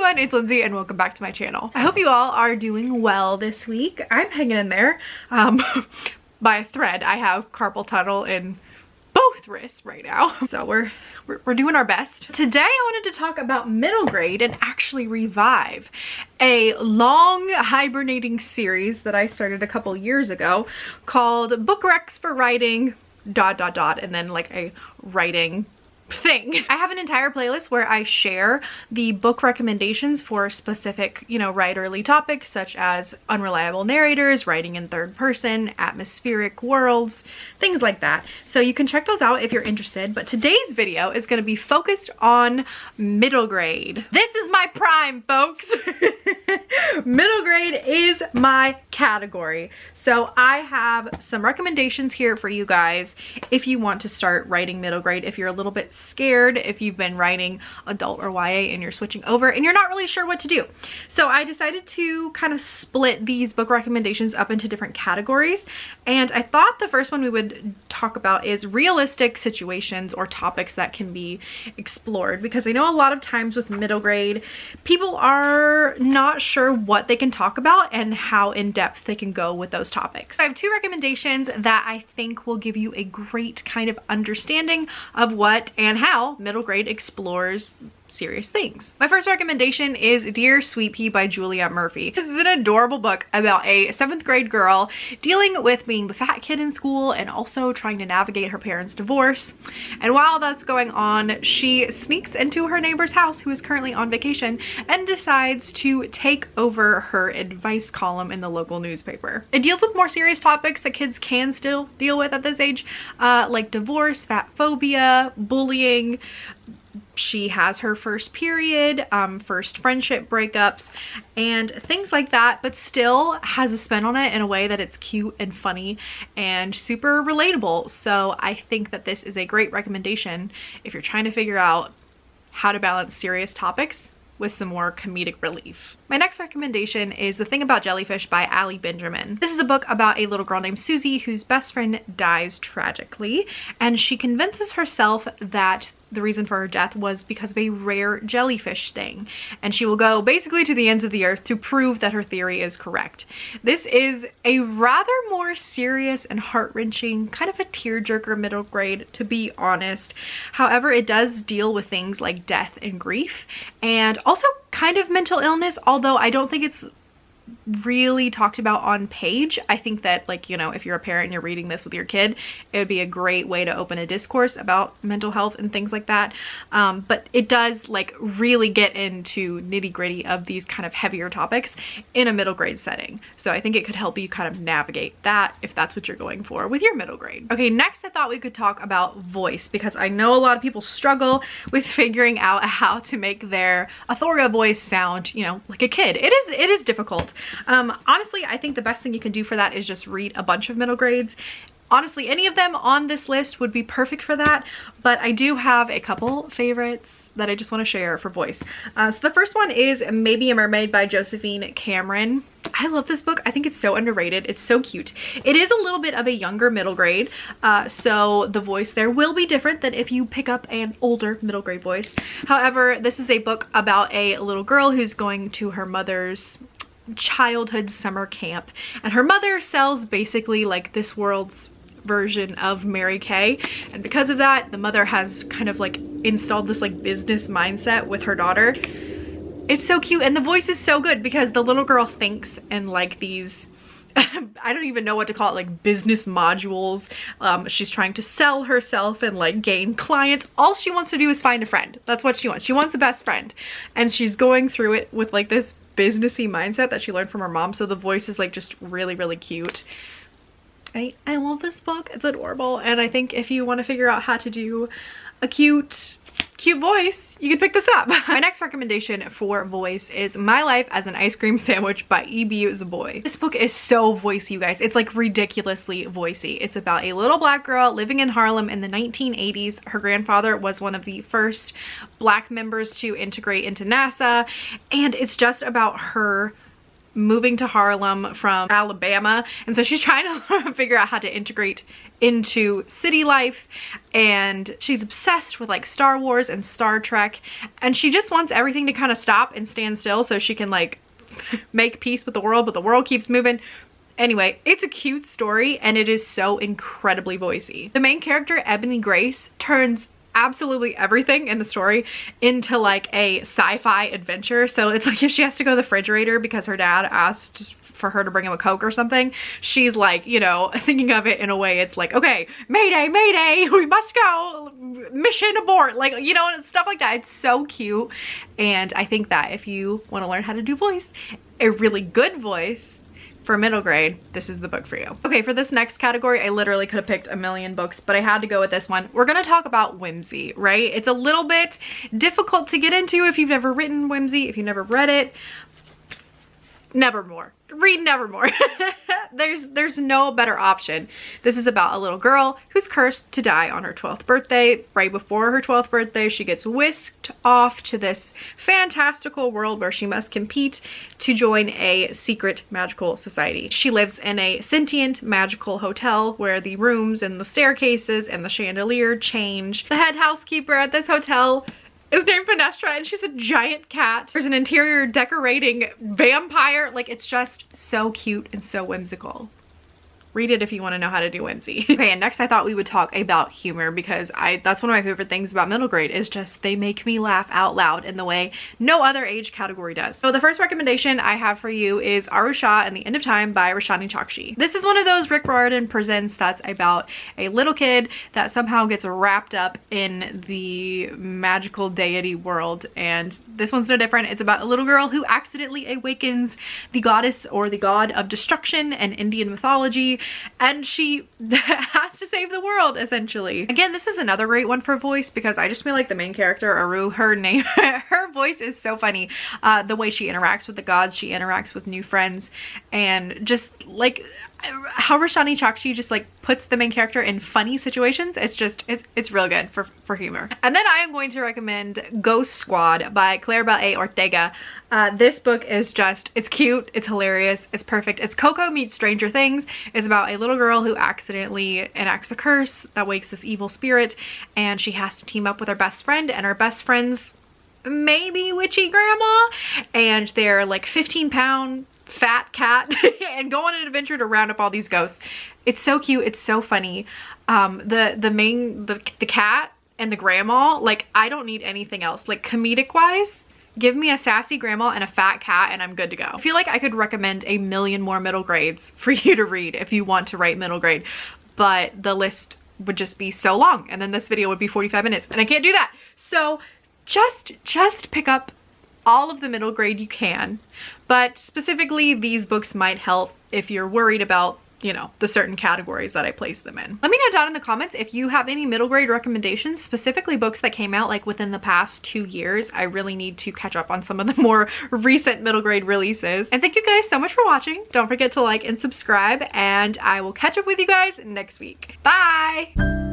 everyone, it's Lindsay and welcome back to my channel. I hope you all are doing well this week. I'm hanging in there. By a thread. I have carpal tunnel in both wrists right now. So we're doing our best. Today I wanted to talk about middle grade and actually revive a long hibernating series that I started a couple years ago called Book Recs for Writing ... and then like a writing thing. I have an entire playlist where I share the book recommendations for specific, writerly topics such as unreliable narrators, writing in third person, atmospheric worlds, things like that. So you can check those out if you're interested, but today's video is going to be focused on middle grade. This is my prime, folks. Middle grade is my category. So I have some recommendations here for you guys if you want to start writing middle grade, if you're a little bit scared, if you've been writing adult or YA and you're switching over and you're not really sure what to do. So I decided to kind of split these book recommendations up into different categories, and I thought the first one we would talk about is realistic situations or topics that can be explored, because I know a lot of times with middle grade people are not sure what they can talk about and how in-depth they can go with those topics. I have two recommendations that I think will give you a great kind of understanding of what and how middle grade explores serious things. My first recommendation is Dear Sweet Pea by Julia Murphy. This is an adorable book about a 7th grade girl dealing with being the fat kid in school and also trying to navigate her parents' divorce. And while that's going on, she sneaks into her neighbor's house, who is currently on vacation, and decides to take over her advice column in the local newspaper. It deals with more serious topics that kids can still deal with at this age, like divorce, fat phobia, bullying. She has her first period, first friendship breakups, and things like that, but still has a spin on it in a way that it's cute and funny and super relatable. So I think that this is a great recommendation if you're trying to figure out how to balance serious topics with some more comedic relief. My next recommendation is The Thing About Jellyfish by Ali Benjamin. This is a book about a little girl named Susie whose best friend dies tragically, and she convinces herself that the reason for her death was because of a rare jellyfish sting, and she will go basically to the ends of the earth to prove that her theory is correct. This is a rather more serious and heart-wrenching, kind of a tearjerker middle grade, to be honest. However, it does deal with things like death and grief, and also kind of mental illness, although I don't think it's really talked about on page. I think that, like, if you're a parent and you're reading this with your kid, it would be a great way to open a discourse about mental health and things like that. But it does like really get into nitty-gritty of these kind of heavier topics in a middle grade setting. So I think it could help you kind of navigate that if that's what you're going for with your middle grade. Okay, next I thought we could talk about voice, because I know a lot of people struggle with figuring out how to make their Authortuber voice sound, like a kid. It is difficult. Honestly, I think the best thing you can do for that is just read a bunch of middle grades. Honestly, any of them on this list would be perfect for that, but I do have a couple favorites that I just want to share for voice. So the first one is Maybe a Mermaid by Josephine Cameron. I love this book. I think it's so underrated. It's so cute. It is a little bit of a younger middle grade, so the voice there will be different than if you pick up an older middle grade voice. However, this is a book about a little girl who's going to her mother's childhood summer camp, and her mother sells basically like this world's version of Mary Kay, and because of that the mother has kind of like installed this like business mindset with her daughter. It's so cute, and the voice is so good because the little girl thinks in like these I don't even know what to call it, like business modules. She's trying to sell herself and like gain clients. All she wants to do is find a friend. That's what she wants. She wants a best friend, and she's going through it with like this businessy mindset that she learned from her mom. So the voice is like just really cute. I love this book. It's adorable, and I think if you want to figure out how to do a cute voice, you can pick this up. My next recommendation for voice is My Life as an Ice Cream Sandwich by E.B. Zaboy. This book is so voicey, you guys. It's like ridiculously voicey. It's about a little black girl living in Harlem in the 1980s. Her grandfather was one of the first black members to integrate into NASA, and it's just about her moving to Harlem from Alabama, and so she's trying to figure out how to integrate into city life, and she's obsessed with like Star Wars and Star Trek, and she just wants everything to kind of stop and stand still so she can like make peace with the world, but the world keeps moving. Anyway, it's a cute story and it is so incredibly voicey. The main character, Ebony Grace, turns absolutely everything in the story into like a sci-fi adventure. So it's like if she has to go to the refrigerator because her dad asked for her to bring him a Coke or something, she's like, you know, thinking of it in a way it's like, okay, mayday, mayday, we must go, mission abort, like, you know, and stuff like that. It's so cute. And I think that if you want to learn how to do voice, a really good voice for middle grade, this is the book for you. Okay, for this next category, I literally could have picked a million books, but I had to go with this one. We're gonna talk about whimsy, right? It's a little bit difficult to get into if you've never written whimsy, if you've never read it. Nevermore. Read Nevermore. There's no better option. This is about a little girl who's cursed to die on her 12th birthday. Right before her 12th birthday, she gets whisked off to this fantastical world where she must compete to join a secret magical society. She lives in a sentient magical hotel where the rooms and the staircases and the chandelier change. The head housekeeper at this hotel is named Fenestra, and she's a giant cat. There's an interior decorating vampire. Like, it's just so cute and so whimsical. Read it if you want to know how to do whimsy. Okay, and next I thought we would talk about humor, because that's one of my favorite things about middle grade is just they make me laugh out loud in the way no other age category does. So the first recommendation I have for you is Arusha and the End of Time by Roshani Chokshi. This is one of those Rick Riordan presents that's about a little kid that somehow gets wrapped up in the magical deity world, and this one's no different. It's about a little girl who accidentally awakens the goddess or the god of destruction in Indian mythology, and she has to save the world essentially. Again, this is another great one for voice because I just feel like the main character, Aru, her voice is so funny. The way she interacts with the gods, she interacts with new friends, and just like how Roshani Chokshi just like puts the main character in funny situations. It's real good for humor. And then I am going to recommend Ghost Squad by Claribel A. Ortega. This book is just, it's cute, it's hilarious, it's perfect. It's Coco meets Stranger Things. It's about a little girl who accidentally enacts a curse that wakes this evil spirit, and she has to team up with her best friend, and her best friend's maybe witchy grandma, and they're like 15-pound fat cat and go on an adventure to round up all these ghosts. It's so cute, it's so funny. The cat and the grandma, like, I don't need anything else. Like, comedic wise, give me a sassy grandma and a fat cat and I'm good to go. I feel like I could recommend a million more middle grades for you to read if you want to write middle grade, but the list would just be so long, and then this video would be 45 minutes and I can't do that. So just pick up all of the middle grade you can, but specifically these books might help if you're worried about, you know, the certain categories that I place them in. Let me know down in the comments if you have any middle grade recommendations, specifically books that came out like within the past 2 years. I really need to catch up on some of the more recent middle grade releases. And thank you guys so much for watching. Don't forget to like and subscribe, and I will catch up with you guys next week. Bye!